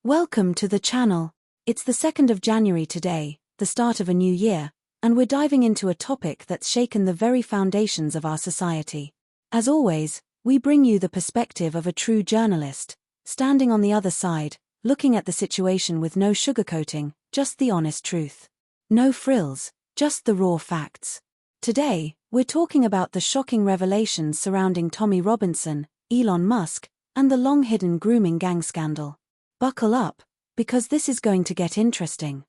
Welcome to the channel. It's the 2nd of January today, the start of a new year, and we're diving into a topic that's shaken the very foundations of our society. As always, we bring you the perspective of a true journalist, standing on the other side, looking at the situation with no sugarcoating, just the honest truth. No frills, just the raw facts. Today, we're talking about the shocking revelations surrounding Tommy Robinson, Elon Musk, and the long-hidden grooming gang scandal. Buckle up, because this is going to get interesting.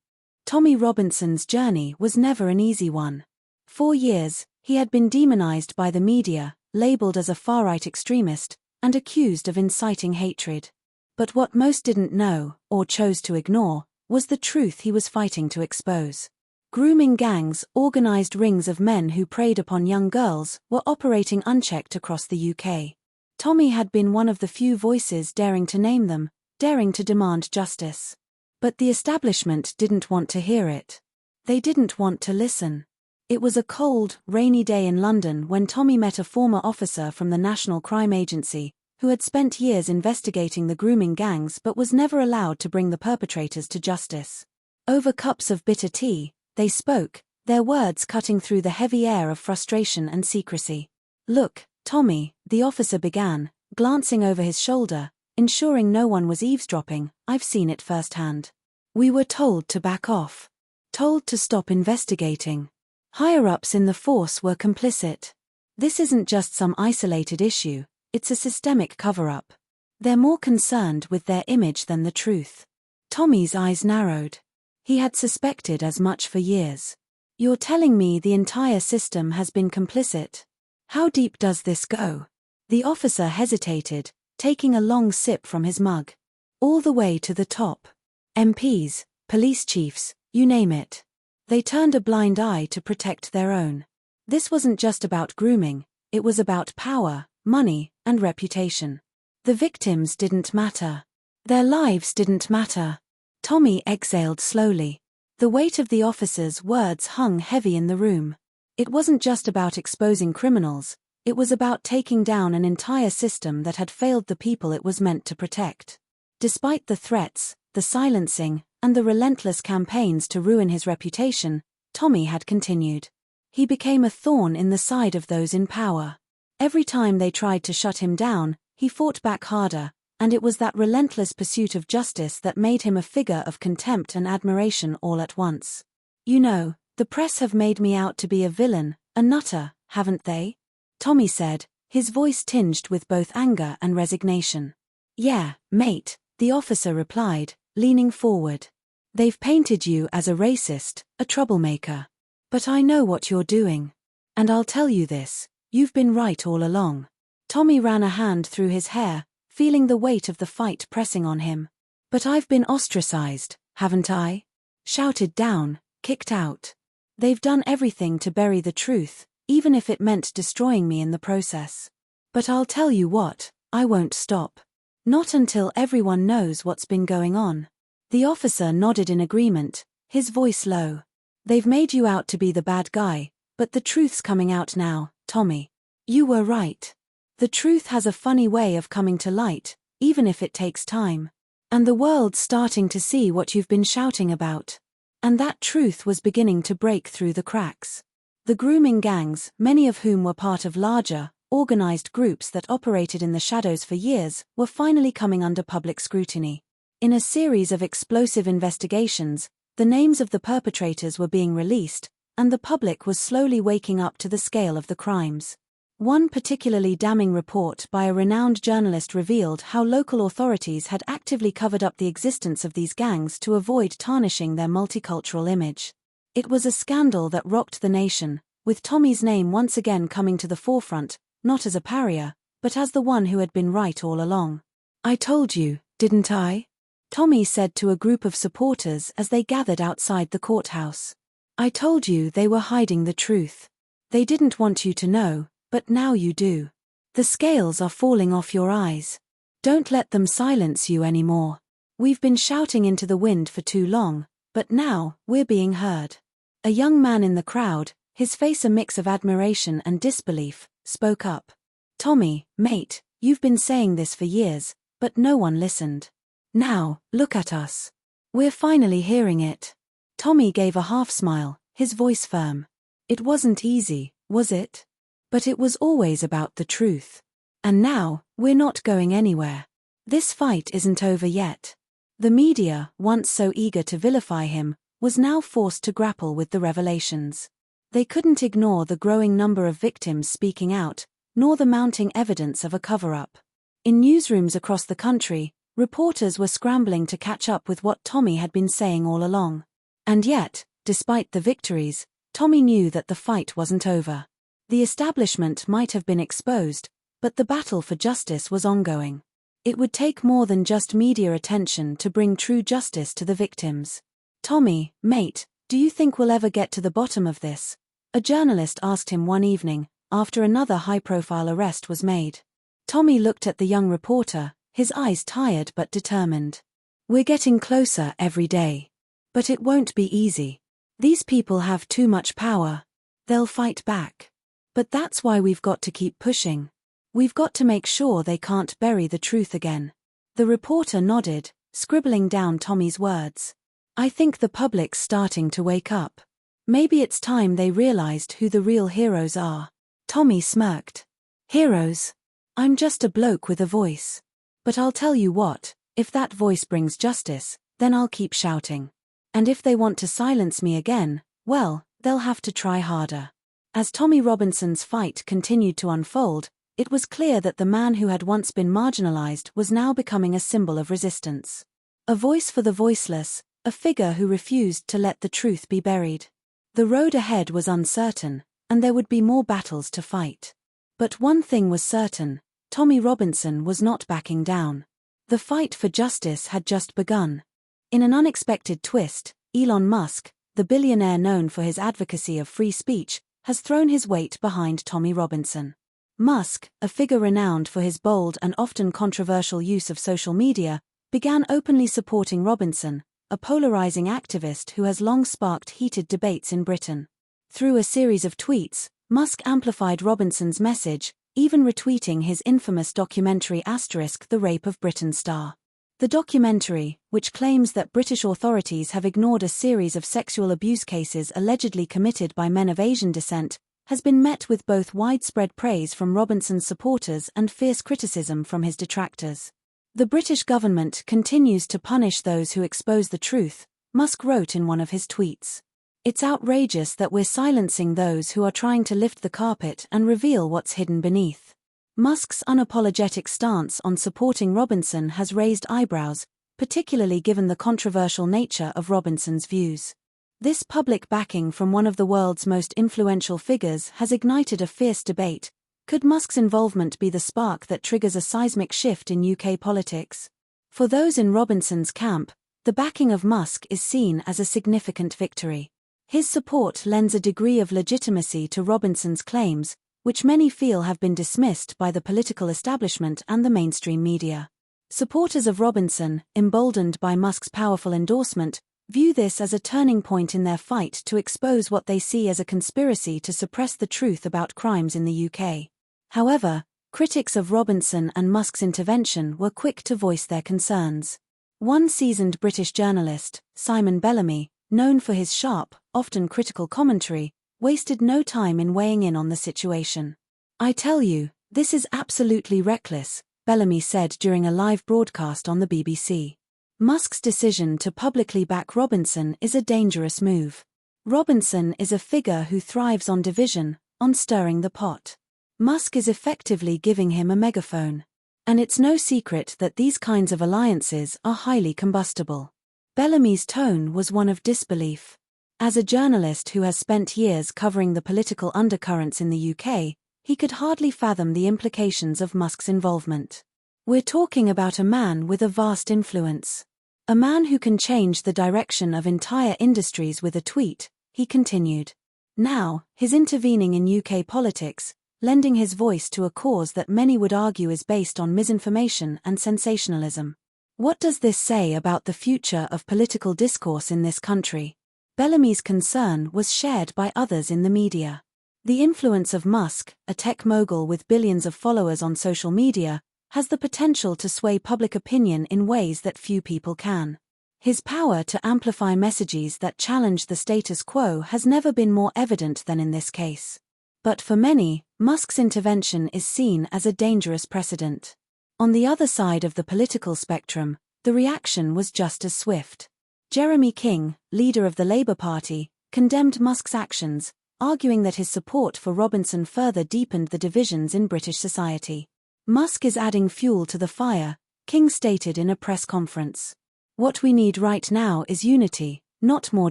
Tommy Robinson's journey was never an easy one. For years, he had been demonized by the media, labeled as a far-right extremist, and accused of inciting hatred. But what most didn't know, or chose to ignore, was the truth he was fighting to expose. Grooming gangs, organized rings of men who preyed upon young girls, were operating unchecked across the UK. Tommy had been one of the few voices daring to name them, daring to demand justice. But the establishment didn't want to hear it. They didn't want to listen. It was a cold, rainy day in London when Tommy met a former officer from the National Crime Agency, who had spent years investigating the grooming gangs but was never allowed to bring the perpetrators to justice. Over cups of bitter tea, they spoke, their words cutting through the heavy air of frustration and secrecy. "Look, Tommy," the officer began, glancing over his shoulder, ensuring no one was eavesdropping, "I've seen it firsthand. We were told to back off. Told to stop investigating. Higher-ups in the force were complicit. This isn't just some isolated issue, it's a systemic cover-up. They're more concerned with their image than the truth." Tommy's eyes narrowed. He had suspected as much for years. "You're telling me the entire system has been complicit? How deep does this go?" The officer hesitated, taking a long sip from his mug. "All the way to the top. MPs, police chiefs, you name it. They turned a blind eye to protect their own. This wasn't just about grooming, it was about power, money, and reputation. The victims didn't matter. Their lives didn't matter." Tommy exhaled slowly. The weight of the officer's words hung heavy in the room. It wasn't just about exposing criminals, it was about taking down an entire system that had failed the people it was meant to protect. Despite the threats, the silencing, and the relentless campaigns to ruin his reputation, Tommy had continued. He became a thorn in the side of those in power. Every time they tried to shut him down, he fought back harder, and it was that relentless pursuit of justice that made him a figure of contempt and admiration all at once. "You know, the press have made me out to be a villain, a nutter, haven't they?" Tommy said, his voice tinged with both anger and resignation. "Yeah, mate," the officer replied, leaning forward. "They've painted you as a racist, a troublemaker. But I know what you're doing. And I'll tell you this, you've been right all along." Tommy ran a hand through his hair, feeling the weight of the fight pressing on him. "But I've been ostracized, haven't I? Shouted down, kicked out. They've done everything to bury the truth, even if it meant destroying me in the process. But I'll tell you what, I won't stop. Not until everyone knows what's been going on." The officer nodded in agreement, his voice low. "They've made you out to be the bad guy, but the truth's coming out now, Tommy. You were right. The truth has a funny way of coming to light, even if it takes time. And the world's starting to see what you've been shouting about." And that truth was beginning to break through the cracks. The grooming gangs, many of whom were part of larger, organized groups that operated in the shadows for years, were finally coming under public scrutiny. In a series of explosive investigations, the names of the perpetrators were being released, and the public was slowly waking up to the scale of the crimes. One particularly damning report by a renowned journalist revealed how local authorities had actively covered up the existence of these gangs to avoid tarnishing their multicultural image. It was a scandal that rocked the nation, with Tommy's name once again coming to the forefront, not as a pariah, but as the one who had been right all along. "I told you, didn't I?" Tommy said to a group of supporters as they gathered outside the courthouse. "I told you they were hiding the truth. They didn't want you to know, but now you do. The scales are falling off your eyes. Don't let them silence you anymore. We've been shouting into the wind for too long, but now, we're being heard." A young man in the crowd, his face a mix of admiration and disbelief, spoke up. "Tommy, mate, you've been saying this for years, but no one listened. Now, look at us. We're finally hearing it. Tommy gave a half smile, his voice firm. It wasn't easy, was it? But it was always about the truth. And now, we're not going anywhere. This fight isn't over yet. The media, once so eager to vilify him, was now forced to grapple with the revelations. They couldn't ignore the growing number of victims speaking out, nor the mounting evidence of a cover-up. In newsrooms across the country, reporters were scrambling to catch up with what Tommy had been saying all along. And yet, despite the victories, Tommy knew that the fight wasn't over. The establishment might have been exposed, but the battle for justice was ongoing. It would take more than just media attention to bring true justice to the victims. "Tommy, mate, do you think we'll ever get to the bottom of this?" a journalist asked him one evening, after another high-profile arrest was made. Tommy looked at the young reporter, his eyes tired but determined. "We're getting closer every day. But it won't be easy. These people have too much power. They'll fight back. But that's why we've got to keep pushing. We've got to make sure they can't bury the truth again." The reporter nodded, scribbling down Tommy's words. "I think the public's starting to wake up. Maybe it's time they realized who the real heroes are." Tommy smirked. "Heroes? I'm just a bloke with a voice. But I'll tell you what, if that voice brings justice, then I'll keep shouting. And if they want to silence me again, well, they'll have to try harder." As Tommy Robinson's fight continued to unfold, it was clear that the man who had once been marginalized was now becoming a symbol of resistance. A voice for the voiceless, a figure who refused to let the truth be buried. The road ahead was uncertain, and there would be more battles to fight. But one thing was certain: Tommy Robinson was not backing down. The fight for justice had just begun. In an unexpected twist, Elon Musk, the billionaire known for his advocacy of free speech, has thrown his weight behind Tommy Robinson. Musk, a figure renowned for his bold and often controversial use of social media, began openly supporting Robinson, a polarizing activist who has long sparked heated debates in Britain. Through a series of tweets, Musk amplified Robinson's message, even retweeting his infamous documentary *The Rape of Britain* star. The documentary, which claims that British authorities have ignored a series of sexual abuse cases allegedly committed by men of Asian descent, has been met with both widespread praise from Robinson's supporters and fierce criticism from his detractors. "The British government continues to punish those who expose the truth," Musk wrote in one of his tweets. "It's outrageous that we're silencing those who are trying to lift the carpet and reveal what's hidden beneath." Musk's unapologetic stance on supporting Robinson has raised eyebrows, particularly given the controversial nature of Robinson's views. This public backing from one of the world's most influential figures has ignited a fierce debate. Could Musk's involvement be the spark that triggers a seismic shift in UK politics? For those in Robinson's camp, the backing of Musk is seen as a significant victory. His support lends a degree of legitimacy to Robinson's claims, which many feel have been dismissed by the political establishment and the mainstream media. Supporters of Robinson, emboldened by Musk's powerful endorsement, view this as a turning point in their fight to expose what they see as a conspiracy to suppress the truth about crimes in the UK. However, critics of Robinson and Musk's intervention were quick to voice their concerns. One seasoned British journalist, Simon Bellamy, known for his sharp, often critical commentary, wasted no time in weighing in on the situation. "I tell you, this is absolutely reckless," Bellamy said during a live broadcast on the BBC. "Musk's decision to publicly back Robinson is a dangerous move. Robinson is a figure who thrives on division, on stirring the pot. Musk is effectively giving him a megaphone. And it's no secret that these kinds of alliances are highly combustible." Bellamy's tone was one of disbelief. As a journalist who has spent years covering the political undercurrents in the UK, he could hardly fathom the implications of Musk's involvement. "We're talking about a man with a vast influence. A man who can change the direction of entire industries with a tweet," he continued. "Now, he's intervening in UK politics, lending his voice to a cause that many would argue is based on misinformation and sensationalism. What does this say about the future of political discourse in this country?" Bellamy's concern was shared by others in the media. The influence of Musk, a tech mogul with billions of followers on social media, has the potential to sway public opinion in ways that few people can. His power to amplify messages that challenge the status quo has never been more evident than in this case. But for many, Musk's intervention is seen as a dangerous precedent. On the other side of the political spectrum, the reaction was just as swift. Jeremy King, leader of the Labour Party, condemned Musk's actions, arguing that his support for Robinson further deepened the divisions in British society. Musk is adding fuel to the fire, King stated in a press conference. What we need right now is unity, not more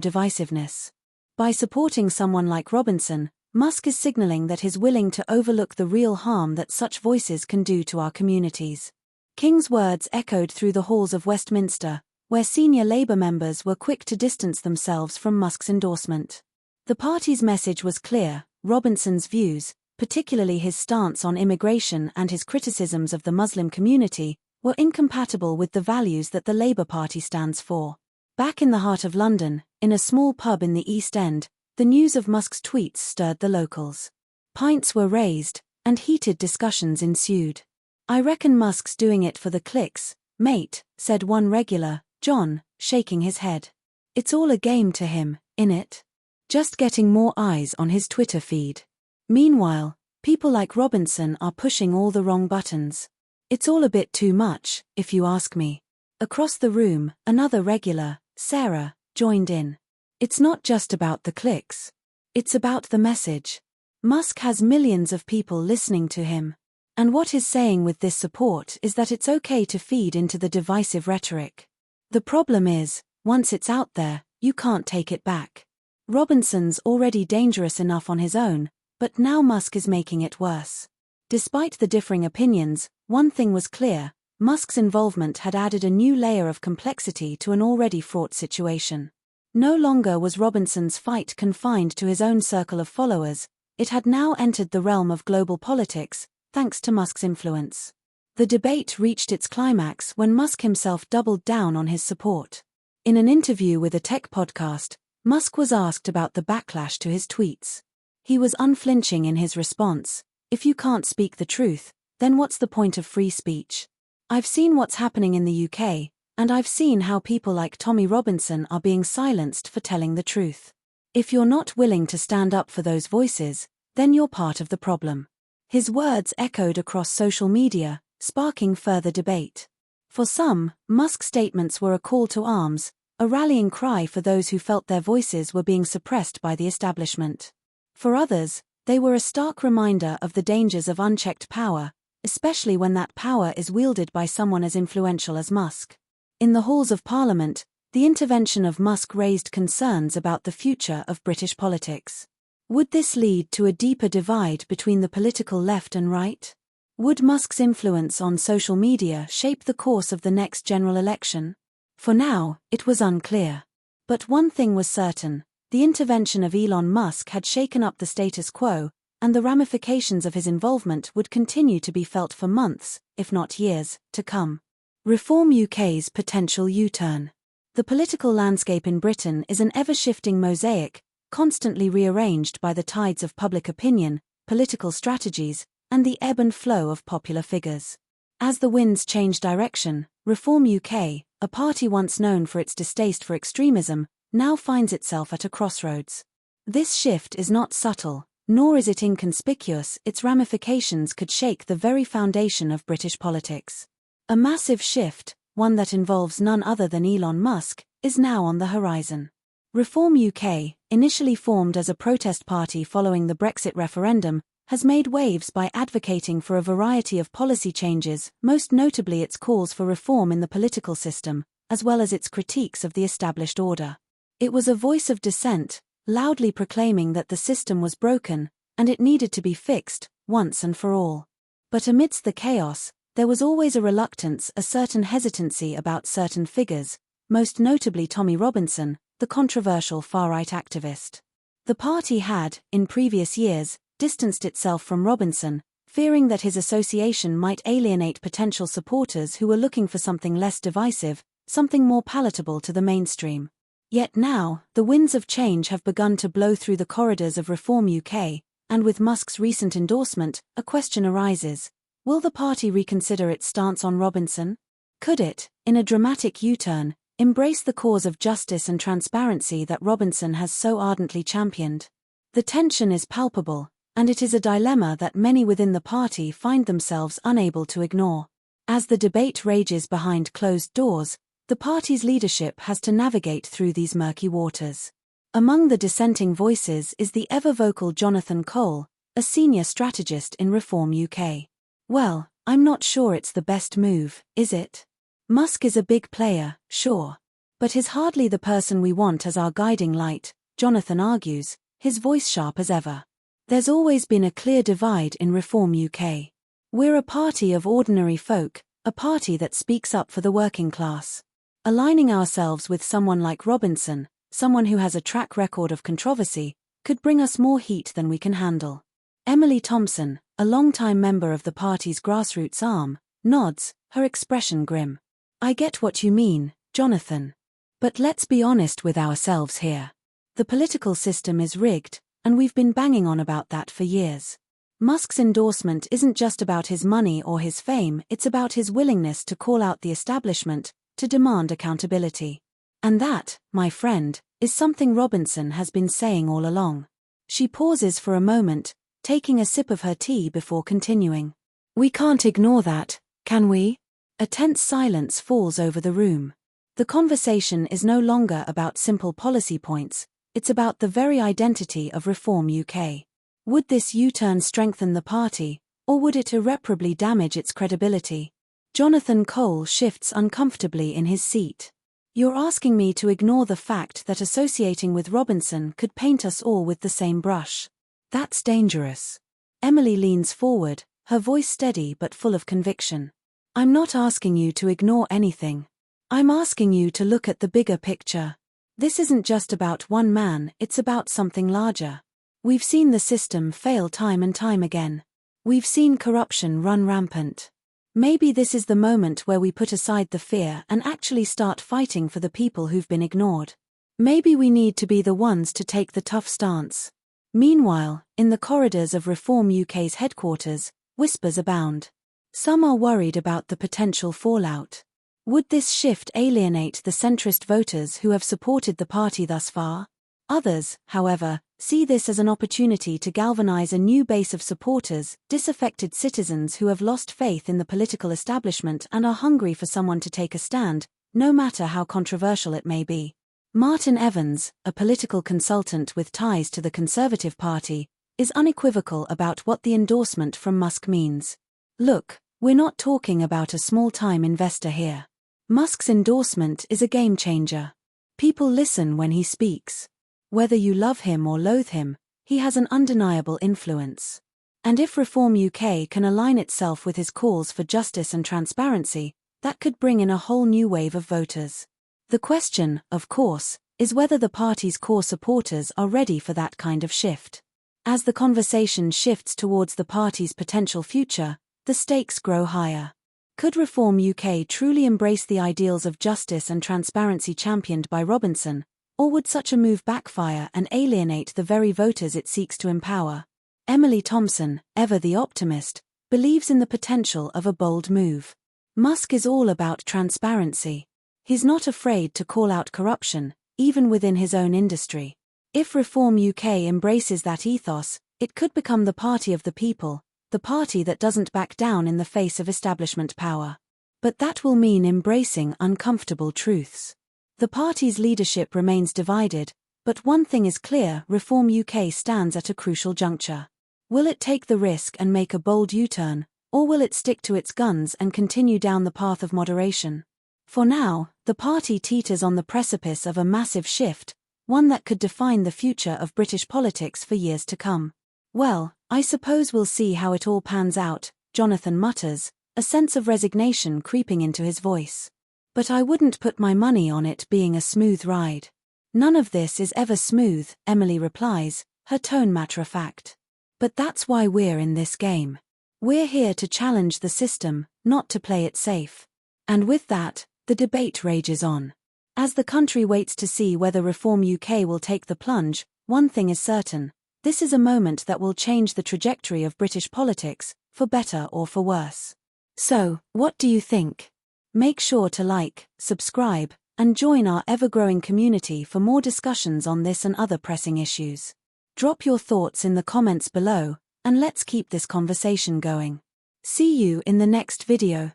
divisiveness. By supporting someone like Robinson, Musk is signaling that he's willing to overlook the real harm that such voices can do to our communities. King's words echoed through the halls of Westminster, where senior Labour members were quick to distance themselves from Musk's endorsement. The party's message was clear: Robinson's views, particularly his stance on immigration and his criticisms of the Muslim community, were incompatible with the values that the Labour Party stands for. Back in the heart of London, in a small pub in the East End, the news of Musk's tweets stirred the locals. Pints were raised, and heated discussions ensued. "I reckon Musk's doing it for the clicks, mate," said one regular, John, shaking his head. "It's all a game to him, innit? Just getting more eyes on his Twitter feed." Meanwhile, people like Robinson are pushing all the wrong buttons. "It's all a bit too much, if you ask me." Across the room, another regular, Sarah, joined in. "It's not just about the clicks. It's about the message. Musk has millions of people listening to him. And what he's saying with this support is that it's okay to feed into the divisive rhetoric. The problem is, once it's out there, you can't take it back. Robinson's already dangerous enough on his own, but now Musk is making it worse." Despite the differing opinions, one thing was clear: Musk's involvement had added a new layer of complexity to an already fraught situation. No longer was Robinson's fight confined to his own circle of followers, it had now entered the realm of global politics, thanks to Musk's influence. The debate reached its climax when Musk himself doubled down on his support. In an interview with a tech podcast, Musk was asked about the backlash to his tweets. He was unflinching in his response: "If you can't speak the truth, then what's the point of free speech? I've seen what's happening in the UK, and I've seen how people like Tommy Robinson are being silenced for telling the truth. If you're not willing to stand up for those voices, then you're part of the problem." His words echoed across social media, sparking further debate. For some, Musk's statements were a call to arms, a rallying cry for those who felt their voices were being suppressed by the establishment. For others, they were a stark reminder of the dangers of unchecked power, especially when that power is wielded by someone as influential as Musk. In the halls of Parliament, the intervention of Musk raised concerns about the future of British politics. Would this lead to a deeper divide between the political left and right? Would Musk's influence on social media shape the course of the next general election? For now, it was unclear. But one thing was certain: the intervention of Elon Musk had shaken up the status quo, and the ramifications of his involvement would continue to be felt for months, if not years, to come. Reform UK's potential U-turn. The political landscape in Britain is an ever-shifting mosaic, constantly rearranged by the tides of public opinion, political strategies, and the ebb and flow of popular figures. As the winds change direction, Reform UK, a party once known for its distaste for extremism, now finds itself at a crossroads. This shift is not subtle, nor is it inconspicuous. Its ramifications could shake the very foundation of British politics. A massive shift, one that involves none other than Elon Musk, is now on the horizon. Reform UK, initially formed as a protest party following the Brexit referendum, has made waves by advocating for a variety of policy changes, most notably its calls for reform in the political system, as well as its critiques of the established order. It was a voice of dissent, loudly proclaiming that the system was broken, and it needed to be fixed, once and for all. But amidst the chaos, there was always a reluctance, a certain hesitancy about certain figures, most notably Tommy Robinson, the controversial far-right activist. The party had, in previous years, distanced itself from Robinson, fearing that his association might alienate potential supporters who were looking for something less divisive, something more palatable to the mainstream. Yet now, the winds of change have begun to blow through the corridors of Reform UK, and with Musk's recent endorsement, a question arises: Will the party reconsider its stance on Robinson? Could it, in a dramatic U-turn, embrace the cause of justice and transparency that Robinson has so ardently championed? The tension is palpable, and it is a dilemma that many within the party find themselves unable to ignore. As the debate rages behind closed doors, the party's leadership has to navigate through these murky waters. Among the dissenting voices is the ever-vocal Jonathan Cole, a senior strategist in Reform UK. Well, I'm not sure it's the best move, is it? Musk is a big player, sure. But he's hardly the person we want as our guiding light, Jonathan argues, his voice sharp as ever. There's always been a clear divide in Reform UK. We're a party of ordinary folk, a party that speaks up for the working class. Aligning ourselves with someone like Robinson, someone who has a track record of controversy, could bring us more heat than we can handle. Emily Thompson, a longtime member of the party's grassroots arm, nods, her expression grim. I get what you mean, Jonathan. But let's be honest with ourselves here. The political system is rigged, and we've been banging on about that for years. Musk's endorsement isn't just about his money or his fame, it's about his willingness to call out the establishment, to demand accountability. And that, my friend, is something Robinson has been saying all along. She pauses for a moment, taking a sip of her tea before continuing. We can't ignore that, can we? A tense silence falls over the room. The conversation is no longer about simple policy points, it's about the very identity of Reform UK. Would this U-turn strengthen the party, or would it irreparably damage its credibility? Jonathan Cole shifts uncomfortably in his seat. You're asking me to ignore the fact that associating with Robinson could paint us all with the same brush. That's dangerous. Emily leans forward, her voice steady but full of conviction. I'm not asking you to ignore anything. I'm asking you to look at the bigger picture. This isn't just about one man, it's about something larger. We've seen the system fail time and time again. We've seen corruption run rampant. Maybe this is the moment where we put aside the fear and actually start fighting for the people who've been ignored. Maybe we need to be the ones to take the tough stance. Meanwhile, in the corridors of Reform UK's headquarters, whispers abound. Some are worried about the potential fallout. Would this shift alienate the centrist voters who have supported the party thus far? Others, however, see this as an opportunity to galvanize a new base of supporters, disaffected citizens who have lost faith in the political establishment and are hungry for someone to take a stand, no matter how controversial it may be. Martin Evans, a political consultant with ties to the Conservative Party, is unequivocal about what the endorsement from Musk means. Look, we're not talking about a small-time investor here. Musk's endorsement is a game-changer. People listen when he speaks. Whether you love him or loathe him, he has an undeniable influence. And if Reform UK can align itself with his calls for justice and transparency, that could bring in a whole new wave of voters. The question, of course, is whether the party's core supporters are ready for that kind of shift. As the conversation shifts towards the party's potential future, the stakes grow higher. Could Reform UK truly embrace the ideals of justice and transparency championed by Robinson, or would such a move backfire and alienate the very voters it seeks to empower? Emily Thompson, ever the optimist, believes in the potential of a bold move. Musk is all about transparency. He's not afraid to call out corruption, even within his own industry. If Reform UK embraces that ethos, it could become the party of the people, the party that doesn't back down in the face of establishment power. But that will mean embracing uncomfortable truths. The party's leadership remains divided, but one thing is clear: Reform UK stands at a crucial juncture. Will it take the risk and make a bold U-turn, or will it stick to its guns and continue down the path of moderation? For now, the party teeters on the precipice of a massive shift, one that could define the future of British politics for years to come. Well, I suppose we'll see how it all pans out, Jonathan mutters, a sense of resignation creeping into his voice. But I wouldn't put my money on it being a smooth ride. None of this is ever smooth, Emily replies, her tone matter-of-fact. But that's why we're in this game. We're here to challenge the system, not to play it safe. And with that, the debate rages on. As the country waits to see whether Reform UK will take the plunge, one thing is certain: this is a moment that will change the trajectory of British politics, for better or for worse. So, what do you think? Make sure to like, subscribe, and join our ever-growing community for more discussions on this and other pressing issues. Drop your thoughts in the comments below, and let's keep this conversation going. See you in the next video.